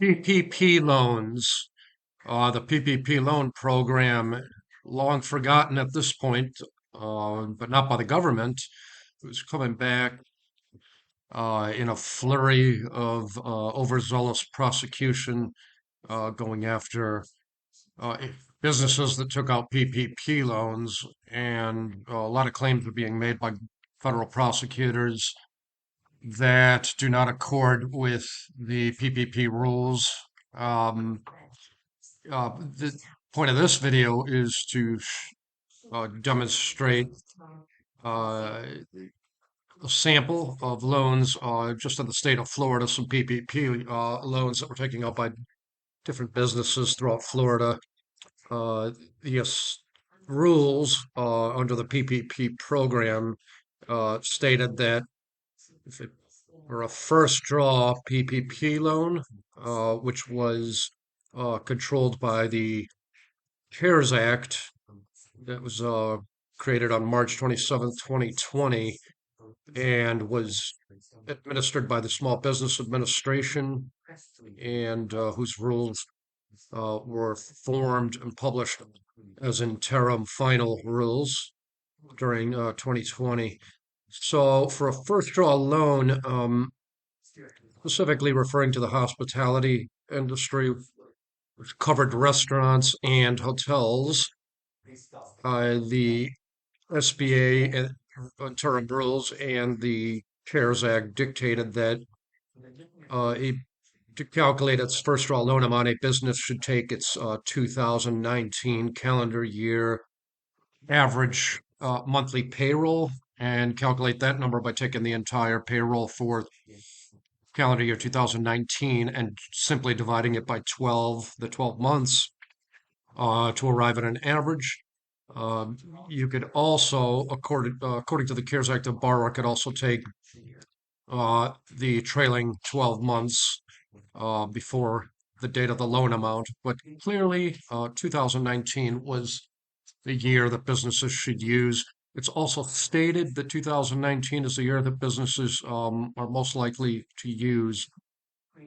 PPP loans. The PPP loan program, long forgotten at this point, but not by the government, it was coming back in a flurry of overzealous prosecution going after businesses that took out PPP loans, and a lot of claims were being made by federal prosecutors that do not accord with the PPP rules. Um, the point of this video is to demonstrate uh, a sample of loans just in the state of Florida, some PPP loans that were taken out by different businesses throughout Florida. The rules under the PPP program stated that if it were a first draw PPP loan, which was controlled by the CARES Act that was created on March 27th, 2020, and was administered by the Small Business Administration, and whose rules were formed and published as interim final rules during 2020. So, for a first draw loan, specifically referring to the hospitality industry, which covered restaurants and hotels, the SBA interim rules and the CARES Act dictated that to calculate its first draw loan amount, a business should take its 2019 calendar year average monthly payroll and calculate that number by taking the entire payroll for calendar year 2019 and simply dividing it by 12, the 12 months, to arrive at an average. You could also, according to the CARES Act, a borrower could also take the trailing 12 months before the date of the loan amount. But clearly, 2019 was the year that businesses should use. It's also stated that 2019 is the year that businesses are most likely to use,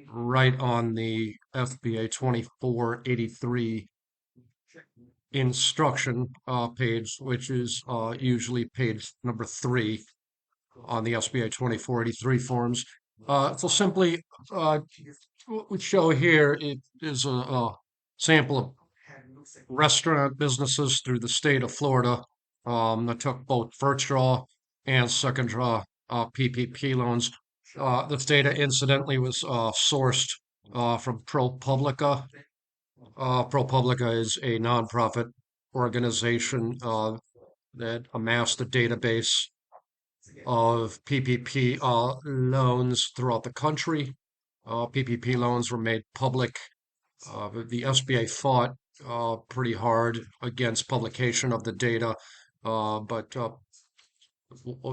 right on the FBA 2483 instruction page, which is usually page number 3 on the SBA 2483 forms. So simply, what we show here is a sample of restaurant businesses through the state of Florida that took both first draw and second draw PPP loans. This data, incidentally, was sourced from ProPublica. ProPublica is a nonprofit organization that amassed a database of PPP loans throughout the country. PPP loans were made public. The SBA fought pretty hard against publication of the data, but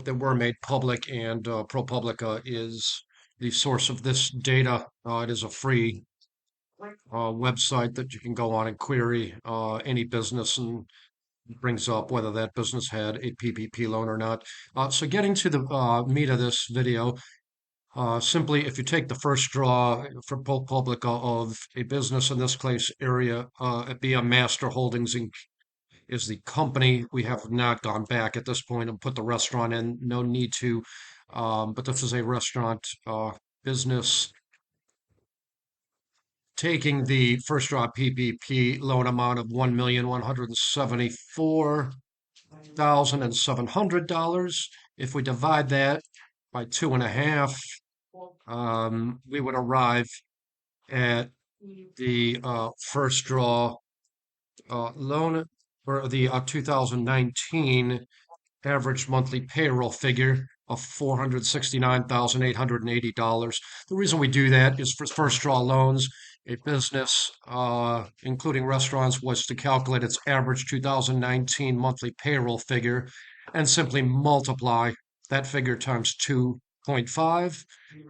they were made public, and ProPublica is the source of this data. It is a free website that you can go on and query any business, and brings up whether that business had a PPP loan or not. So getting to the meat of this video, simply, if you take the first draw for ProPublica of a business, in this case area, BM Master Holdings Inc. is the company. We have not gone back at this point and put the restaurant in. No need to. But this is a restaurant business taking the first draw PPP loan amount of $1,174,700. If we divide that by 2.5, we would arrive at the first draw loan, or the 2019 average monthly payroll figure of $469,880. The reason we do that is for first draw loans, a business, including restaurants, was to calculate its average 2019 monthly payroll figure and simply multiply that figure times 2.5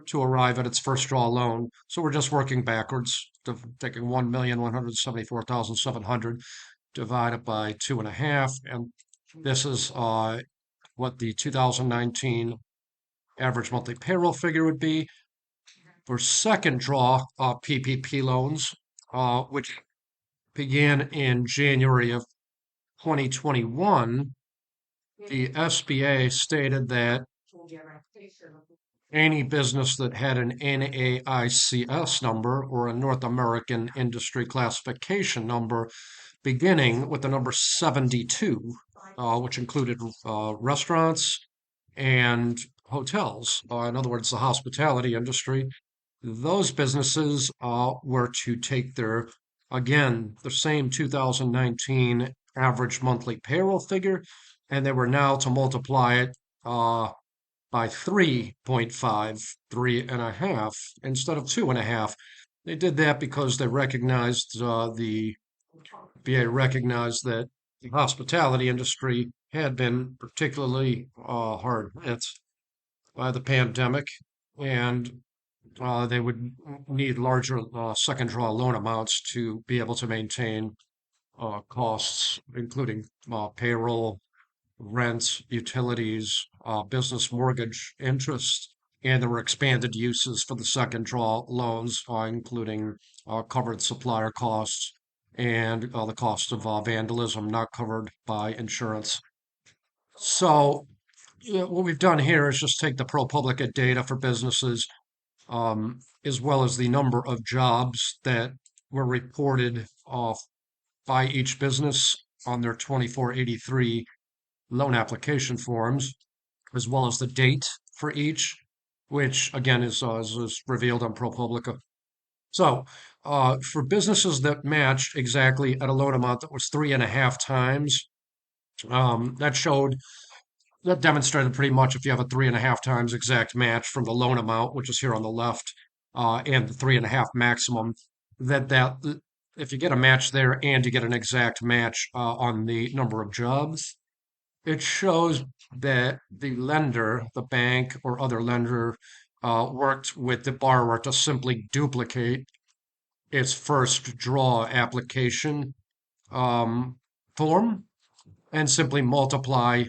to arrive at its first draw loan. So we're just working backwards, taking 1,174,700 divided by 2.5, and this is what the 2019 average monthly payroll figure would be. For second draw PPP loans, which began in January of 2021, the SBA stated that any business that had an NAICS number or a North American Industry Classification number beginning with the number 72, which included restaurants and hotels, in other words, the hospitality industry, those businesses were to take their, again, the same 2019 average monthly payroll figure, and they were now to multiply it by 3.5, 3.5, instead of 2.5. They did that because they recognized the VA recognized that the hospitality industry had been particularly hard hit by the pandemic, and they would need larger second draw loan amounts to be able to maintain costs, including payroll, rent, utilities, business mortgage interest, and there were expanded uses for the second draw loans, including covered supplier costs and the cost of vandalism not covered by insurance. So, what we've done here is just take the ProPublica data for businesses, as well as the number of jobs that were reported by each business on their 2483 loan application forms, as well as the date for each, which again is revealed on ProPublica. So, for businesses that matched exactly at a loan amount that was 3.5 times, that showed that demonstrated pretty much if you have a 3.5 times exact match from the loan amount, which is here on the left, and the 3.5 maximum, that if you get a match there and you get an exact match on the number of jobs, it shows that the lender, the bank or other lender, worked with the borrower to simply duplicate its first draw application form and simply multiply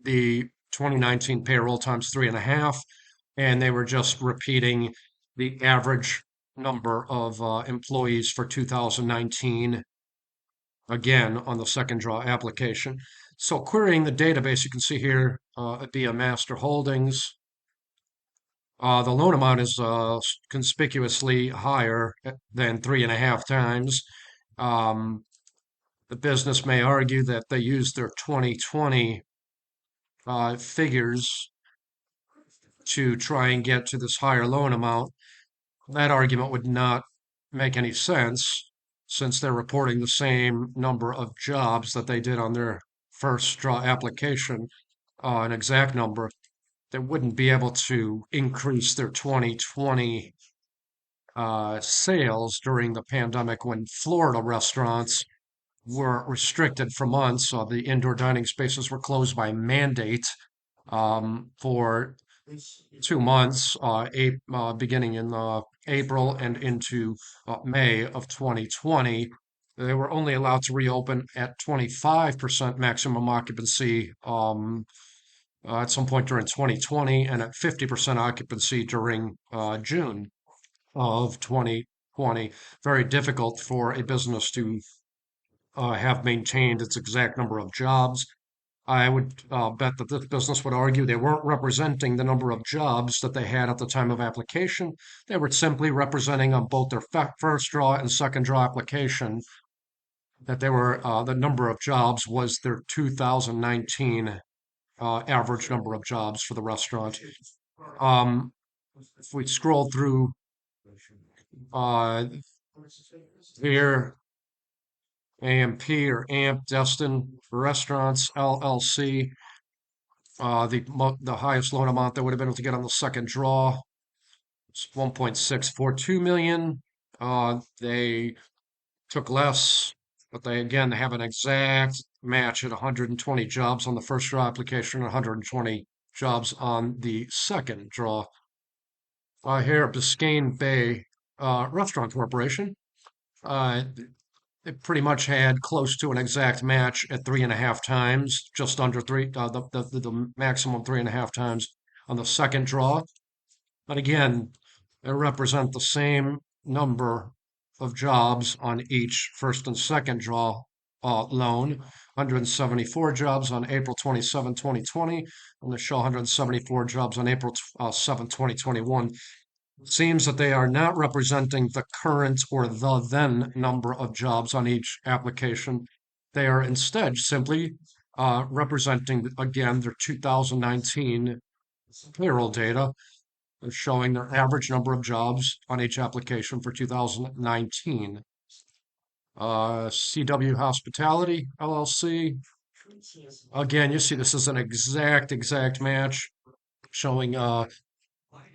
the 2019 payroll times 3.5, and they were just repeating the average number of employees for 2019 again on the second draw application. So querying the database, you can see here via Master Holdings, the loan amount is conspicuously higher than 3.5 times. The business may argue that they used their 2020 figures to try and get to this higher loan amount. That argument would not make any sense since they're reporting the same number of jobs that they did on their first draw application, an exact number. They wouldn't be able to increase their 2020 sales during the pandemic when Florida restaurants were restricted for months. The indoor dining spaces were closed by mandate for 2 months, beginning in April and into May of 2020. They were only allowed to reopen at 25% maximum occupancy at some point during 2020 and at 50% occupancy during June of 2020. Very difficult for a business to have maintained its exact number of jobs. I would bet that this business would argue they weren't representing the number of jobs that they had at the time of application. They were simply representing on both their first draw and second draw application that they were the number of jobs was their 2019 average number of jobs for the restaurant. If we scroll through uh, here, AMP or AMP Destin Restaurants LLC, the highest loan amount they would have been able to get on the second draw is 1.642 million. They took less, but they again have an exact match at 120 jobs on the first draw application, 120 jobs on the second draw. Here, Biscayne Bay Restaurant Corporation. It pretty much had close to an exact match at 3.5 times, just under three, the maximum 3.5 times on the second draw. But again, They represent the same number of jobs on each first and second draw loan. 174 jobs on April 27, 2020, and they show 174 jobs on April 7, 2021. Seems that they are not representing the current or the then number of jobs on each application. They are instead simply representing, again, their 2019 payroll data, showing their average number of jobs on each application for 2019. CW Hospitality LLC. Again, you see this is an exact match, showing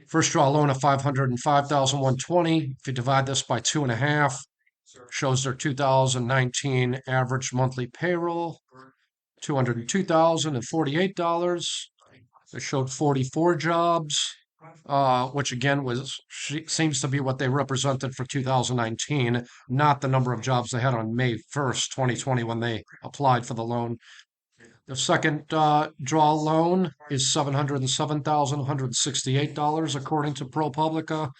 first draw loan of 505,120. If you divide this by 2.5, shows their 2019 average monthly payroll, $202,048. They showed 44 jobs, which again seems to be what they represented for 2019, not the number of jobs they had on May 1st, 2020, when they applied for the loan. The second draw loan is $707,168 according to ProPublica.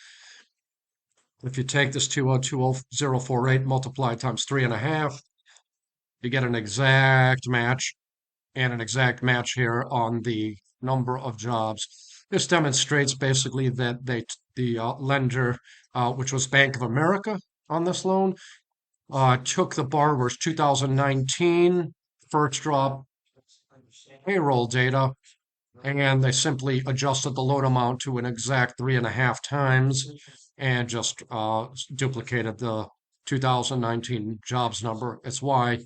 If you take this 202,048 multiplied times 3.5, you get an exact match, and an exact match here on the number of jobs. This demonstrates basically that the lender, which was Bank of America on this loan, took the borrower's 2019 first draw payroll data, and they simply adjusted the loan amount to an exact 3.5 times and just duplicated the 2019 jobs number. It's why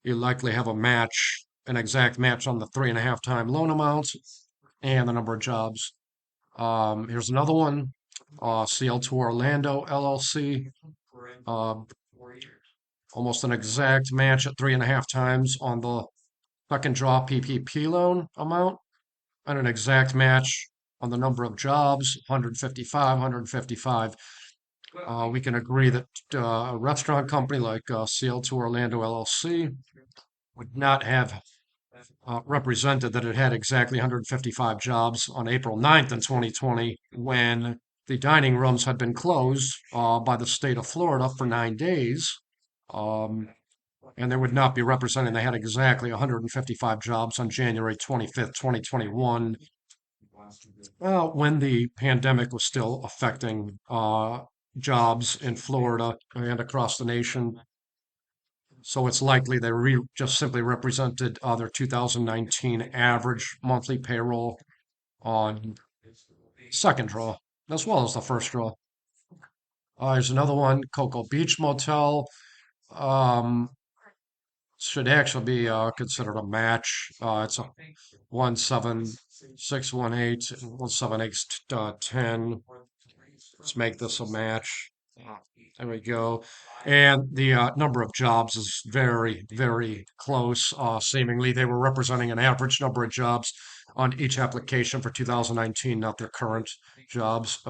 you likely have a match, an exact match on the 3.5 time loan amount and the number of jobs. Here's another one, CL2 Orlando LLC. Almost an exact match at 3.5 times on the second draw PPP loan amount, and an exact match on the number of jobs, 155, 155. We can agree that a restaurant company like CL2 Orlando LLC would not have represented that it had exactly 155 jobs on April 9th in 2020, when the dining rooms had been closed by the state of Florida for 9 days. And they would not be representing they had exactly 155 jobs on January 25th, 2021, when the pandemic was still affecting jobs in Florida and across the nation. So it's likely they just simply represented their 2019 average monthly payroll on second draw, as well as the first draw. There's another one, Cocoa Beach Motel. Should actually be considered a match. It's a 17618 and 17810. Let's make this a match. There we go. And the number of jobs is very close. Seemingly, they were representing an average number of jobs on each application for 2019, not their current jobs.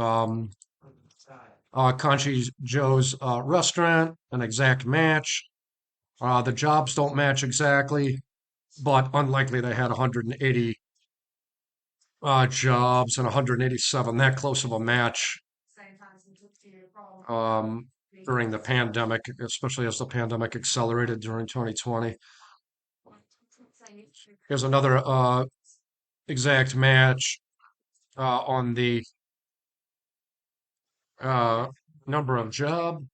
Conchi Joe's Restaurant, an exact match. The jobs don't match exactly, but unlikely they had 180 jobs and 187, that close of a match um, during the pandemic, especially as the pandemic accelerated during 2020. Here's another exact match on the uh, number of job.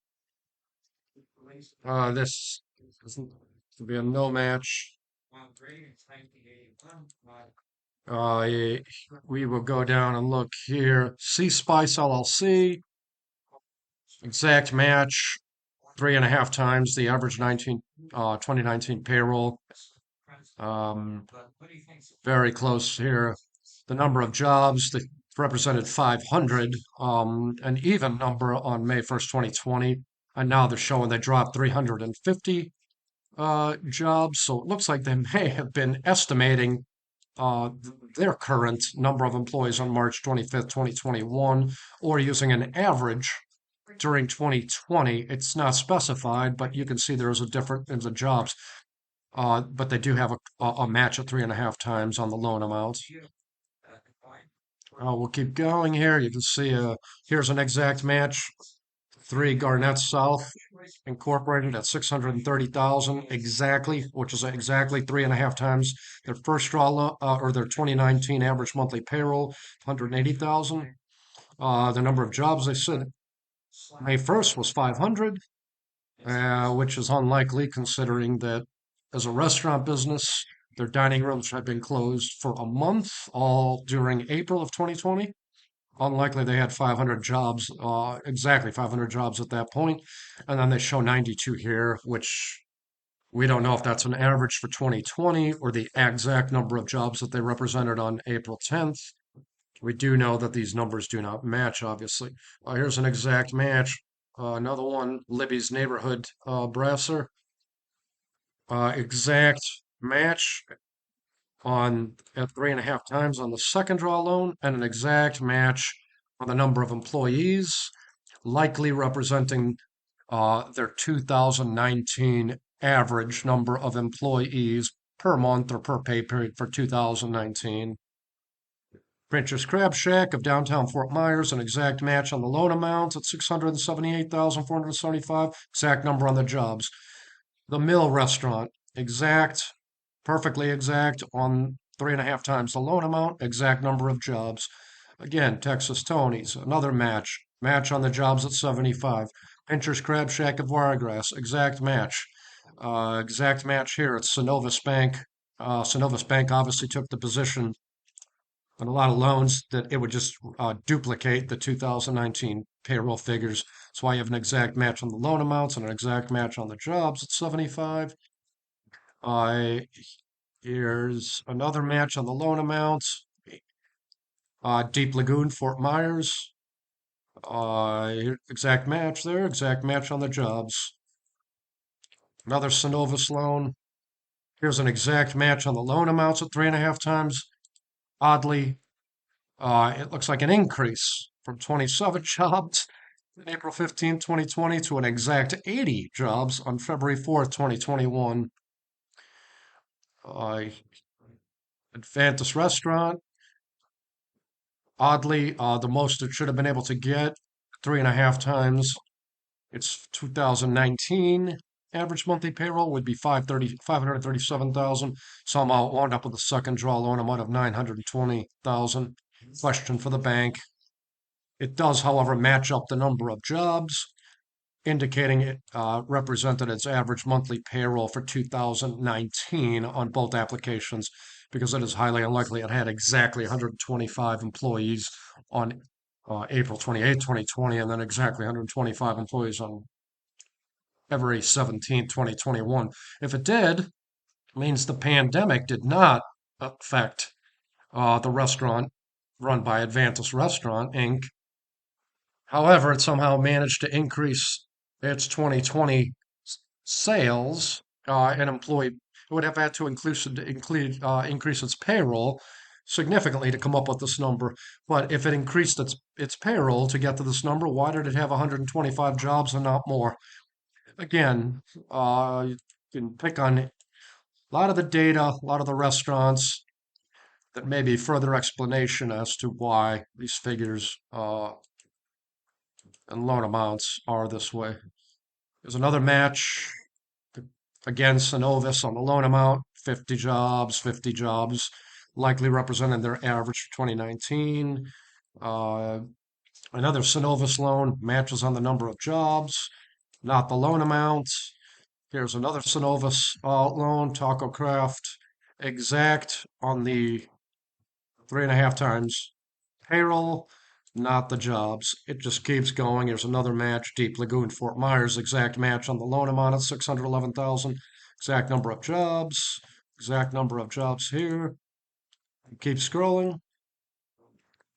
This to be a no match. We will go down and look here. C Spice LLC, exact match, 3.5 times the average 2019 payroll. Very close here. The number of jobs that represented 500, an even number on May 1st, 2020, and now they're showing they dropped 350 jobs. So it looks like they may have been estimating uh, their current number of employees on March 25th, 2021, or using an average during 2020. It's not specified, but you can see there's a difference in the jobs. But they do have a match at 3.5 times on the loan amounts. We'll keep going here. You can see here's an exact match. 3 Garnett South Incorporated at 630,000 exactly, which is exactly 3.5 times their first or their 2019 average monthly payroll, 180,000. The number of jobs they said May 1st was 500, which is unlikely considering that as a restaurant business, their dining rooms had been closed for a month, all during April of 2020. Unlikely they had 500 jobs, exactly 500 jobs at that point. And then they show 92 here, which we don't know if that's an average for 2020 or the exact number of jobs that they represented on April 10th. We do know that these numbers do not match, obviously. Here's an exact match. Another one, Libby's Neighborhood Brasser. Exact match on at 3.5 times on the second draw loan, and an exact match on the number of employees, likely representing their 2019 average number of employees per month or per pay period for 2019. Printer's Crab Shack of downtown Fort Myers, an exact match on the loan amount at 678,475, exact number on the jobs. The Mill Restaurant, exact, perfectly exact on 3.5 times the loan amount, exact number of jobs. Again, Texas Tony's, another match on the jobs at 75. Pincher's Crab Shack of Wiregrass, exact match. Exact match here at Synovus Bank. Synovus Bank obviously took the position on a lot of loans that it would just duplicate the 2019 payroll figures. That's why you have an exact match on the loan amounts and an exact match on the jobs at 75. Here's another match on the loan amounts. Deep Lagoon, Fort Myers. Exact match there, exact match on the jobs. Another Synovus loan. Here's an exact match on the loan amounts at 3.5 times. Oddly, it looks like an increase from 27 jobs on April 15, 2020 to an exact 80 jobs on February 4th, 2021. Advantis Restaurant, oddly, the most it should have been able to get, 3.5 times. Its 2019 average monthly payroll would be 537,000. Somehow it wound up with a second draw loan amount of 920,000. Question for the bank. It does, however, match up the number of jobs, indicating it represented its average monthly payroll for 2019 on both applications, because it is highly unlikely it had exactly 125 employees on April 28, 2020, and then exactly 125 employees on February 17, 2021. If it did, it means the pandemic did not affect the restaurant run by Advantis Restaurant Inc. However, it somehow managed to increase its 2020 sales and employee. It would have had to increase its payroll significantly to come up with this number. But if it increased its payroll to get to this number, why did it have 125 jobs and not more? Again, you can pick on a lot of the data, a lot of the restaurants. That may be further explanation as to why these figures and loan amounts are this way. There's another match. Again, Synovus on the loan amount, 50 jobs, 50 jobs, likely representing their average for 2019. Another Synovus loan matches on the number of jobs, not the loan amount. Here's another Synovus loan, Taco Craft, exact on the 3.5 times payroll, not the jobs. It just keeps going. Here's another match, Deep Lagoon, Fort Myers, exact match on the loan amount at 611,000. Exact number of jobs, exact number of jobs here. Keep scrolling.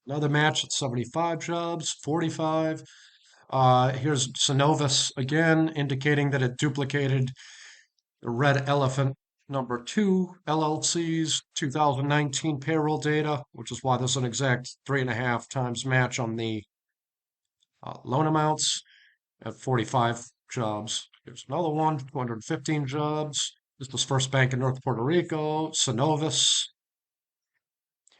Another match at 75 jobs, 45. Here's Synovus again, indicating that it duplicated the Red Elephant number 2 LLC's 2019 payroll data, which is why there's an exact 3.5 times match on the loan amounts at 45 jobs. Here's another one, 215 jobs. This was First Bank in North Puerto Rico, Synovus.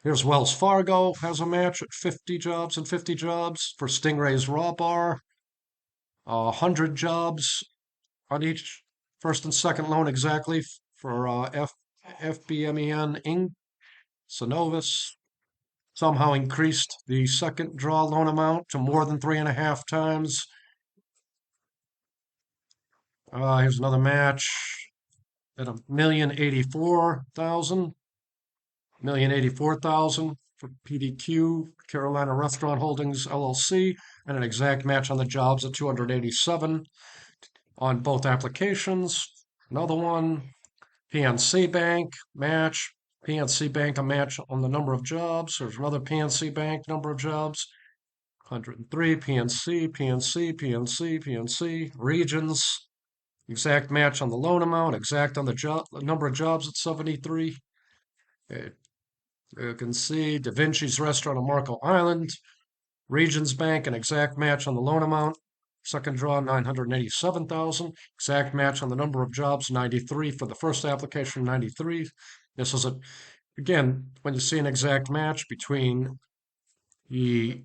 Here's Wells Fargo has a match at 50 jobs and 50 jobs for Stingray's Raw Bar, 100 jobs on each first and second loan exactly for FBMEN Inc. Synovus somehow increased the second draw loan amount to more than 3.5 times. Here's another match at 1,084,000 for PDQ, Carolina Restaurant Holdings LLC, and an exact match on the jobs at 287 on both applications. Another one, PNC Bank match, PNC Bank a match on the number of jobs. There's another PNC Bank number of jobs, 103, PNC, PNC, PNC, PNC, regions, exact match on the loan amount, exact on the number of jobs at 73. You can see Da Vinci's Restaurant on Marco Island, Regions Bank, an exact match on the loan amount. Second draw, 987,000. Exact match on the number of jobs, 93 for the first application, 93. This is again, when you see an exact match between the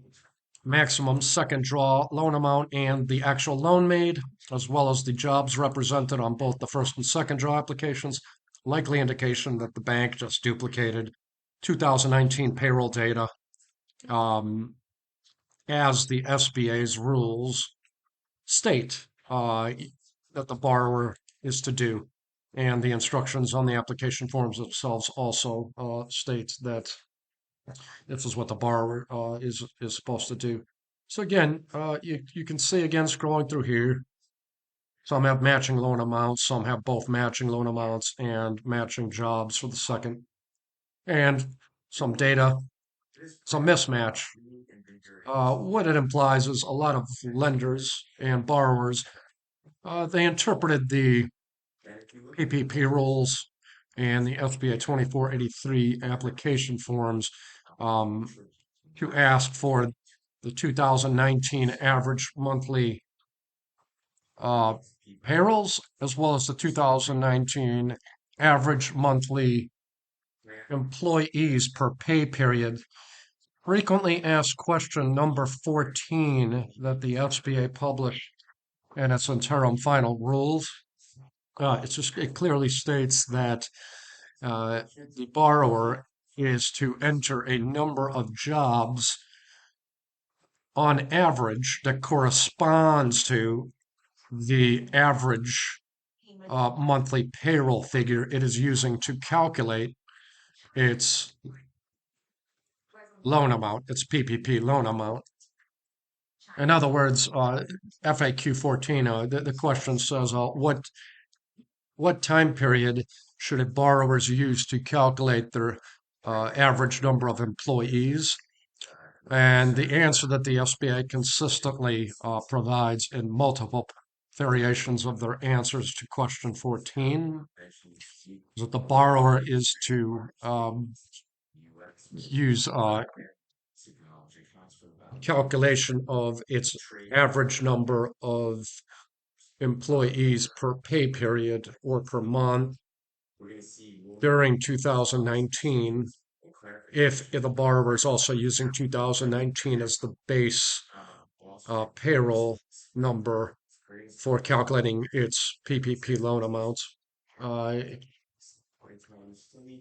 maximum second draw loan amount and the actual loan made, as well as the jobs represented on both the first and second draw applications, likely indication that the bank just duplicated 2019 payroll data as the SBA's rules state that the borrower is to do. And the instructions on the application forms themselves also state that this is what the borrower is supposed to do. So again, you can see again scrolling through here, some have matching loan amounts, some have both matching loan amounts and matching jobs for the second, and some data, some mismatch. What it implies is a lot of lenders and borrowers, they interpreted the PPP rules and the SBA 2483 application forms to ask for the 2019 average monthly payrolls, as well as the 2019 average monthly employees per pay period. Frequently asked question number 14 that the SBA published in its interim final rules. It clearly states that the borrower is to enter a number of jobs on average that corresponds to the average monthly payroll figure it is using to calculate its loan amount, its PPP loan amount. In other words, FAQ 14, the question says, what time period should a borrowers use to calculate their average number of employees? And the answer that the SBA consistently provides in multiple variations of their answers to question 14 is that the borrower is to use calculation of its average number of employees per pay period or per month during 2019 if the borrower is also using 2019 as the base payroll number for calculating its PPP loan amounts. A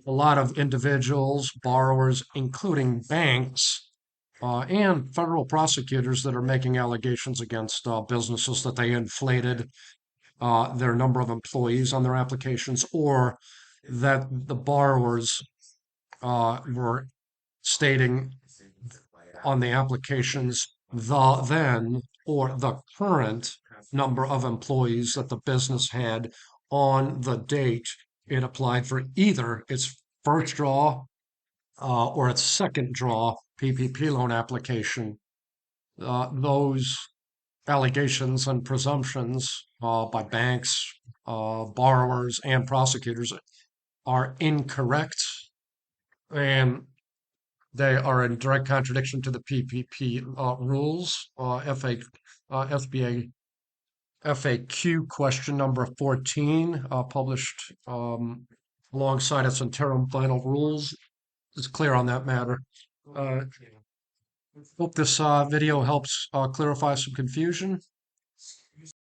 lot of individuals, borrowers, including banks, and federal prosecutors that are making allegations against businesses that they inflated their number of employees on their applications, or that the borrowers were stating on the applications the then or the current number of employees that the business had on the date it applied for either its first draw or its second draw PPP loan application. Those allegations and presumptions by banks, borrowers, and prosecutors are incorrect, and they are in direct contradiction to the PPP rules. SBA FAQ question number 14, published alongside its interim final rules, is clear on that matter. Uh, Hope this video helps clarify some confusion.